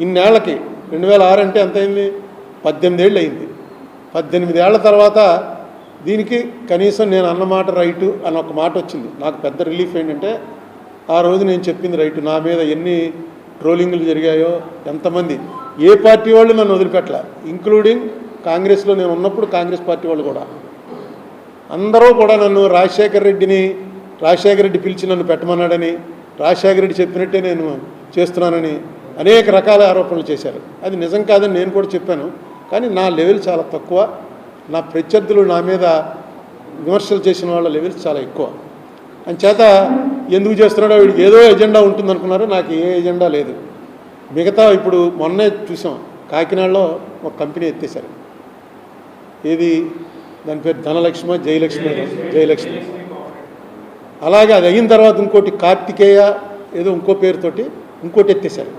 ఇన్నేళ్లకి 2006 అంటే ఎంత అయింది? 18 ఏళ్ళు అయింది. 18 ఏళ్ల తర్వాత దీనికి కనీసం నేను అన్నమాట రైటు అని ఒక మాట వచ్చింది. నాకు పెద్ద రిలీఫ్ ఏంటంటే ఆ రోజు నేను చెప్పింది రైటు. నా మీద ఎన్ని ట్రోలింగ్లు జరిగాయో, ఎంతమంది ఏ పార్టీ వాళ్ళు నన్ను వదిలిపెట్టలే, ఇంక్లూడింగ్ కాంగ్రెస్లో నేను ఉన్నప్పుడు కాంగ్రెస్ పార్టీ వాళ్ళు కూడా అందరూ కూడా నన్ను రాజశేఖర రెడ్డి పిలిచి నన్ను పెట్టమన్నాడని, రాజశేఖర రెడ్డి చెప్పినట్టే నేను చేస్తున్నానని అనేక రకాల ఆరోపణలు చేశారు. అది నిజం కాదని నేను కూడా చెప్పాను. కానీ నా లెవెల్ చాలా తక్కువ, నా ప్రత్యర్థులు నా మీద విమర్శలు చేసిన వాళ్ళ లెవెల్స్ చాలా ఎక్కువ. అంచేత ఎందుకు చేస్తున్నాడో వీడికి ఏదో ఎజెండా ఉంటుందనుకున్నారు. నాకు ఏ ఎజెండా లేదు. మిగతా ఇప్పుడు మొన్నే చూసాం, కాకినాడలో ఒక కంపెనీ ఎత్తేశారు. ఏది దాని పేరు ధనలక్ష్మి, జయలక్ష్మి. అలాగే అది అయిన తర్వాత ఇంకోటి కార్తికేయ ఏదో ఇంకో పేరుతోటి ఇంకోటి ఎత్తేశారు,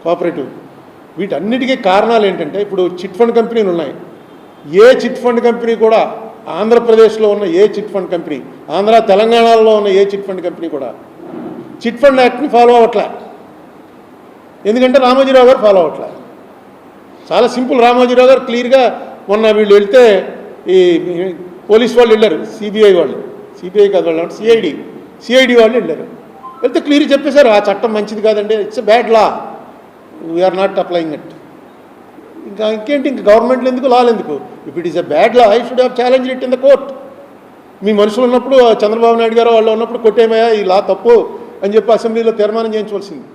కోఆపరేటివ్. వీటన్నిటికీ కారణాలు ఏంటంటే ఇప్పుడు చిట్ ఫండ్ కంపెనీలు ఉన్నాయి. ఏ చిట్ ఫండ్ కంపెనీ కూడా ఆంధ్రప్రదేశ్లో ఉన్న ఏ చిట్ ఫండ్ కంపెనీ, ఆంధ్ర తెలంగాణలో ఉన్న ఏ చిట్ ఫండ్ కంపెనీ కూడా చిట్ ఫండ్ యాక్ట్ని ఫాలో అవ్వట్లే. ఎందుకంటే రామోజీరావు గారు ఫాలో అవ్వట్లే. చాలా సింపుల్. రామోజీరావు గారు క్లియర్గా మొన్న వీళ్ళు వెళ్తే ఈ పోలీస్ వాళ్ళు వెళ్ళారు, సిబిఐ కాదు వాళ్ళు, సిఐడి వాళ్ళు వెళ్ళారు. వెళ్తే క్లియర్ చెప్పేశారు ఆ చట్టం మంచిది కాదండి, it's a bad law, we're not applying it. ఇంకేంటి, ఇంక గవర్నమెంట్లు ఎందుకు, లాలు ఎందుకు? If it is a bad law I should have challenge it in the court. మీ మనుషులు ఉన్నప్పుడు, చంద్రబాబు నాయుడు గారు వాళ్ళు ఉన్నప్పుడు కొట్టేమయ్యా ఈ లా తప్పు అని చెప్పి అసెంబ్లీలో తీర్మానం చేయించవలసింది.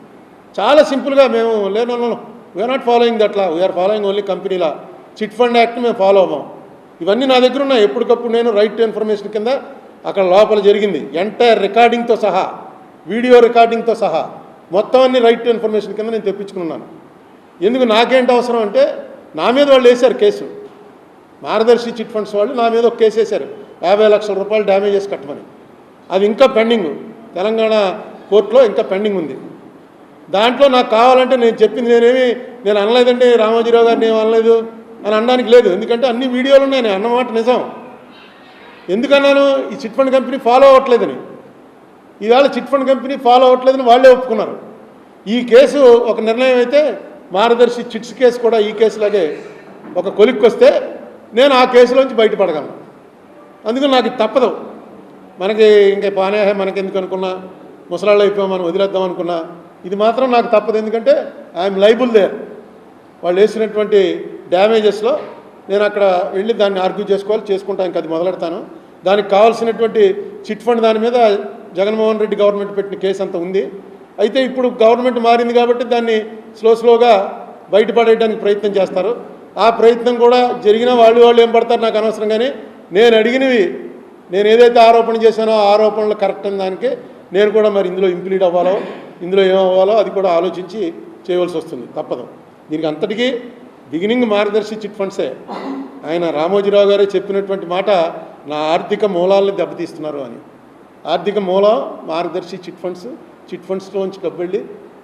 చాలా సింపుల్గా మేము లేను, we're not following that law, we're following only company law. Chit fund యాక్ట్ని మేము ఫాలో అవ్వం. ఇవన్నీ నా దగ్గర ఉన్నాయి. ఎప్పటికప్పుడు నేను రైట్ టు ఇన్ఫర్మేషన్ కింద అక్కడ లోపల జరిగింది ఎంటైర్ రికార్డింగ్తో సహా, వీడియో రికార్డింగ్తో సహా మొత్తం అన్ని రైట్ టు ఇన్ఫర్మేషన్ కింద నేను తెప్పించుకున్నాను. ఎందుకు, నాకేంటి అవసరం అంటే నా మీద వాళ్ళు వేశారు కేసు. మార్గదర్శి చిట్ ఫండ్స్ వాళ్ళు నా మీద ఒక కేసు వేశారు, 50 లక్షల రూపాయలు డ్యామేజెస్ కట్టమని. అది ఇంకా పెండింగ్, తెలంగాణ కోర్టులో ఇంకా పెండింగ్ ఉంది. దాంట్లో నాకు కావాలంటే నేను చెప్పింది నేను అనలేదంటే రామోజీరావు గారిని ఏం అనలేదు అని అనడానికి లేదు. ఎందుకంటే అన్ని వీడియోలు ఉన్నాయి, నేను అన్నమాట నిజం. ఎందుకన్నాను, ఈ చిట్ ఫండ్ కంపెనీ ఫాలో అవ్వట్లేదని. ఈవేళ చిట్ ఫండ్ కంపెనీ ఫాలో అవ్వట్లేదని వాళ్ళే ఒప్పుకున్నారు. ఈ కేసు ఒక నిర్ణయం అయితే మార్గదర్శి చిట్స్ కేసు కూడా ఈ కేసులాగే ఒక కొలిక్కి వస్తే నేను ఆ కేసులోంచి బయటపడగలను. అందుకని నాకు తప్పదు. మనకి ఇంకా పానే మనకెందుకు అనుకున్నా, ముసలాళ్ళు అయిపోయాం మనం వదిలేద్దాం అనుకున్నా, ఇది మాత్రం నాకు తప్పదు. ఎందుకంటే ఐఎమ్ లైబుల్ దేర్. వాళ్ళు వేసినటువంటి డ్యామేజెస్లో నేను అక్కడ వెళ్ళి దాన్ని ఆర్గ్యూ చేసుకుంటా. ఇంకా అది మొదలెడతాను. దానికి కావాల్సినటువంటి చిట్ ఫండ్ దాని మీద జగన్మోహన్ రెడ్డి గవర్నమెంట్ పెట్టిన కేసు అంతా ఉంది. అయితే ఇప్పుడు గవర్నమెంట్ మారింది కాబట్టి దాన్ని స్లోగా బయటపడేయడానికి ప్రయత్నం చేస్తారు. ఆ ప్రయత్నం కూడా జరిగినా వాళ్ళు ఏం పడతారు నాకు అనవసరం. కానీ నేను అడిగినవి, నేను ఏదైతే ఆరోపణ చేశానో ఆ ఆరోపణలు కరెక్ట్ అయిన దానికి నేను కూడా మరి ఇందులో ఇంప్లీడ్ అవ్వాలో, ఇందులో ఏమవ్వాలో అది కూడా ఆలోచించి చేయవలసి వస్తుంది, తప్పదు. దీనికి అంతటికీ బిగినింగ్ మార్గదర్శి చిట్ ఫండ్సే. ఆయన రామోజీరావు గారే చెప్పినటువంటి మాట, నా ఆర్థిక మూలాలను దెబ్బతీస్తున్నారు అని. ఆర్థిక మూలం మార్గదర్శి చిట్ ఫండ్స్లోంచి డబ్బు వెళ్ళి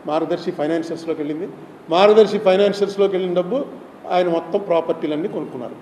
మార్గదర్శి ఫైనాన్షియల్స్లోకి వెళ్ళింది. మార్గదర్శి ఫైనాన్షియల్స్లోకి వెళ్ళిన డబ్బు ఆయన మొత్తం ప్రాపర్టీలన్నీ కొనుక్కున్నారు.